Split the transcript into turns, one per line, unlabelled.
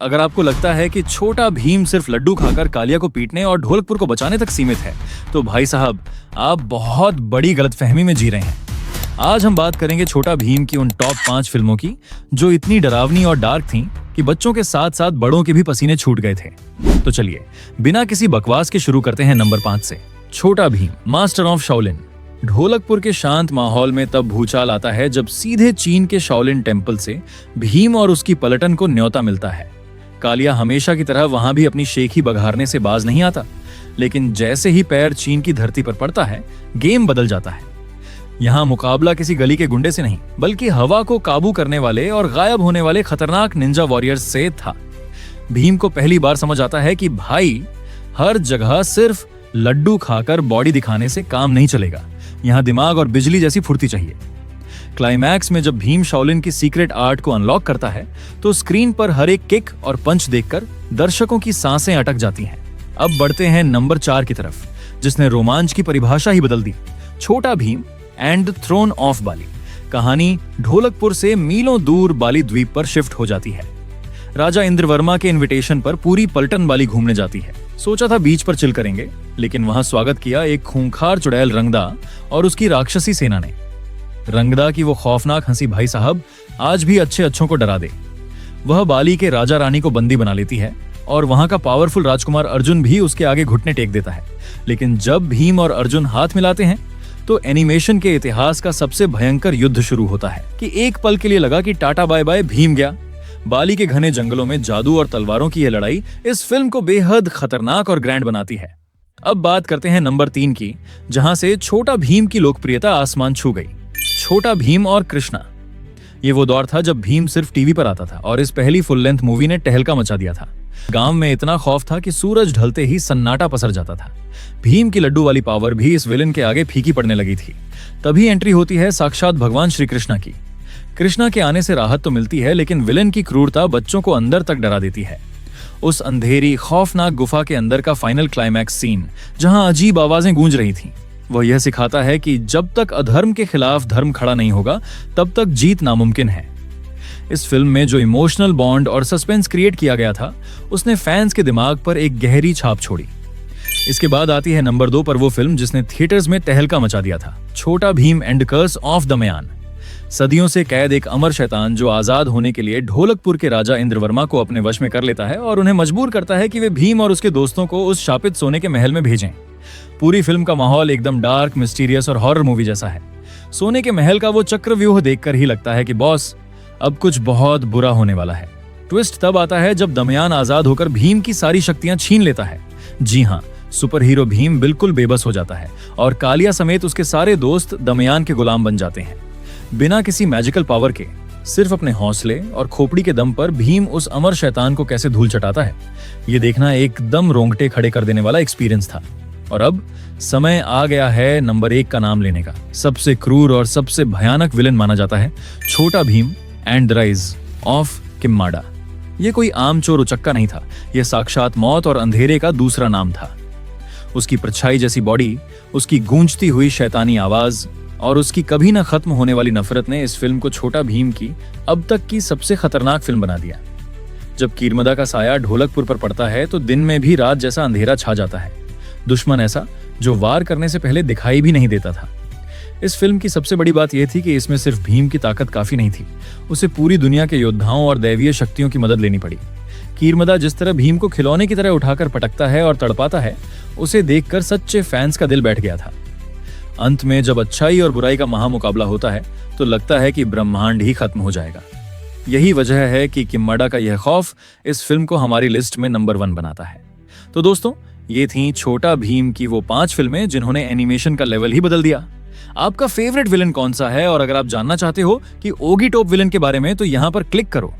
अगर आपको लगता है कि छोटा भीम सिर्फ लड्डू खाकर कालिया को पीटने और ढोलकपुर को बचाने तक सीमित है, तो भाई साहब आप बहुत बड़ी गलतफहमी में जी रहे हैं। आज हम बात करेंगे छोटा भीम की उन टॉप 5 फिल्मों की जो इतनी डरावनी और डार्क थीं कि बच्चों के साथ साथ बड़ों के भी पसीने छूट गए थे। तो चलिए बिना किसी बकवास के शुरू करते हैं नंबर 5 से। छोटा Bhim, master of Shaolin. Dholakpur के शांत माहौल में तब भूचाल आता है जब सीधे चीन के शाओलिन टेम्पल से भीम और उसकी पलटन को न्योता मिलता है। कालिया हमेशा की तरह वहां भी अपनी शेखी बघारने से बाज नहीं आता, लेकिन जैसे ही पैर चीन की धरती पर पड़ता है, गेम बदल जाता है। यहाँ मुकाबला किसी गली के गुंडे से नहीं, बल्कि हवा को काबू करने वाले और गायब होने वाले खतरनाक निंजा वॉरियर्स से था। भीम को पहली बार समझ आता है कि भाई हर जगह सिर्फ लड्डू खाकर बॉडी दिखाने से काम नहीं चलेगा, यहाँ दिमाग और बिजली जैसी फुर्ती चाहिए। क्लाइमैक्स में जब भीम शाओलिन की सीक्रेट आर्ट को अनलॉक करता है तो स्क्रीन पर हर एक किक और पंच देखकर दर्शकों की सांसें अटक जाती हैं। अब बढ़ते हैं नंबर 4 की तरफ, जिसने रोमांच की परिभाषा ही बदल दी। Chhota Bheem and the throne of Bali. कहानी ढोलकपुर से मीलों दूर बाली द्वीप पर शिफ्ट हो जाती है। राजा इंद्रवर्मा के इनविटेशन पर पूरी पलटन बाली घूमने जाती है। सोचा था बीच पर चिल करेंगे, लेकिन वहां स्वागत किया एक खूंखार चुड़ैल रंगदा और उसकी राक्षसी सेना ने। रंगदा की वो खौफनाक हंसी भाई साहब आज भी अच्छे अच्छों को डरा दे। वह बाली के राजा रानी को बंदी बना लेती है और वहां का पावरफुल राजकुमार अर्जुन भी उसके आगे घुटने टेक देता है। लेकिन जब भीम और अर्जुन हाथ मिलाते हैं तो एनिमेशन के इतिहास का सबसे भयंकर युद्ध शुरू होता है कि एक पल के लिए लगा कि टाटा बाय बाय भीम गया। बाली के घने जंगलों में जादू और तलवारों की यह लड़ाई इस फिल्म को बेहद खतरनाक और ग्रैंड बनाती है। अब बात करते हैं नंबर 3 की, जहां से छोटा भीम की लोकप्रियता आसमान छू गई। छोटा भीम और कृष्णा। ये वो दौर था जब भीम सिर्फ टीवी पर आता था और इस पहली फुल लेंथ मूवी ने टहलका मचा दिया था। गांव में इतना खौफ था कि सूरज ढलते ही सन्नाटा पसर जाता था। भीम की लड्डू वाली पावर भी इस विलन के आगे फीकी पड़ने लगी थी। तभी एंट्री होती है साक्षात भगवान श्री कृष्णा की। कृष्णा के आने से राहत तो मिलती है, लेकिन विलन की क्रूरता बच्चों को अंदर तक डरा देती है। उस अंधेरी खौफनाक गुफा के अंदर का फाइनल क्लाइमैक्स सीन, जहां अजीब आवाजें गूंज रही थीं, वह यह सिखाता है कि जब तक अधर्म के खिलाफ धर्म खड़ा नहीं होगा तब तक जीत नामुमकिन है। इस फिल्म में जो इमोशनल बॉन्ड और सस्पेंस क्रिएट किया गया था, उसने फैंस के दिमाग पर एक गहरी छाप छोड़ी। इसके बाद आती है नंबर 2 पर वो फिल्म जिसने थिएटर्स में तहलका मचा दिया था, छोटा भीम एंड कर्स ऑफ दमयान। सदियों से कैद एक अमर शैतान जो आजाद होने के लिए ढोलकपुर के राजा इंद्रवर्मा को अपने वश में कर लेता है और उन्हें मजबूर करता है कि वे भीम और उसके दोस्तों को उस शापित सोने के महल में भेजें। पूरी फिल्म का माहौल एकदम डार्क, मिस्टीरियस और हॉरर मूवी जैसा है। सोने के महल का वो चक्रव्यूह देखकर ही लगता है कि बॉस अब कुछ बहुत बुरा होने वाला है। ट्विस्ट तब आता है जब दमयान आजाद होकर भीम की सारी शक्तियां छीन लेता है। जी हाँ, सुपर हीरो भीम बिल्कुल बेबस हो जाता है और कालिया समेत उसके सारे दोस्त दमयान के गुलाम बन जाते हैं। बिना किसी मैजिकल पावर के, सिर्फ अपने हौसले और खोपड़ी के दम पर भीम उस अमर शैतान को कैसे धूल चटाता है, ये देखना एकदम रोंगटे खड़े कर देने वाला एक्सपीरियंस था। और अब समय आ गया है नंबर 1 का नाम लेने का। सबसे क्रूर और सबसे भयानक विलन माना जाता है Chhota Bheem and the rise of Kirmada. ये कोई आम चोर उचक्का नहीं था, यह साक्षात मौत और अंधेरे का दूसरा नाम था। उसकी परछाई जैसी बॉडी, उसकी गूंजती हुई शैतानी आवाज और उसकी कभी न खत्म होने वाली नफरत ने इस फिल्म को छोटा भीम की अब तक की सबसे खतरनाक फिल्म बना दिया। जब कीर्मदा का साया ढोलकपुर पर पड़ता है तो दिन में भी रात जैसा अंधेरा छा जाता है। दुश्मन ऐसा जो वार करने से पहले दिखाई भी नहीं देता था। इस फिल्म की सबसे बड़ी बात यह थी कि इसमें सिर्फ भीम की ताकत काफी नहीं थी, उसे पूरी दुनिया के योद्धाओं और दैवीय शक्तियों की मदद लेनी पड़ी। कीर्मदा जिस तरह भीम को खिलौने की तरह उठाकर पटकता है और तड़पाता है, उसे देखकर सच्चे फैंस का दिल बैठ गया था। अंत में जब अच्छाई और बुराई का महामुकाबला होता है तो लगता है कि ब्रह्मांड ही खत्म हो जाएगा। यही वजह है कि किम्माडा का यह खौफ इस फिल्म को हमारी लिस्ट में नंबर 1 बनाता है। तो दोस्तों, ये थी छोटा भीम की वो 5 फिल्में जिन्होंने एनिमेशन का लेवल ही बदल दिया। आपका फेवरेट विलन कौन सा है? और अगर आप जानना चाहते हो कि ओगी टॉप विलन के बारे में, तो यहाँ पर क्लिक करो।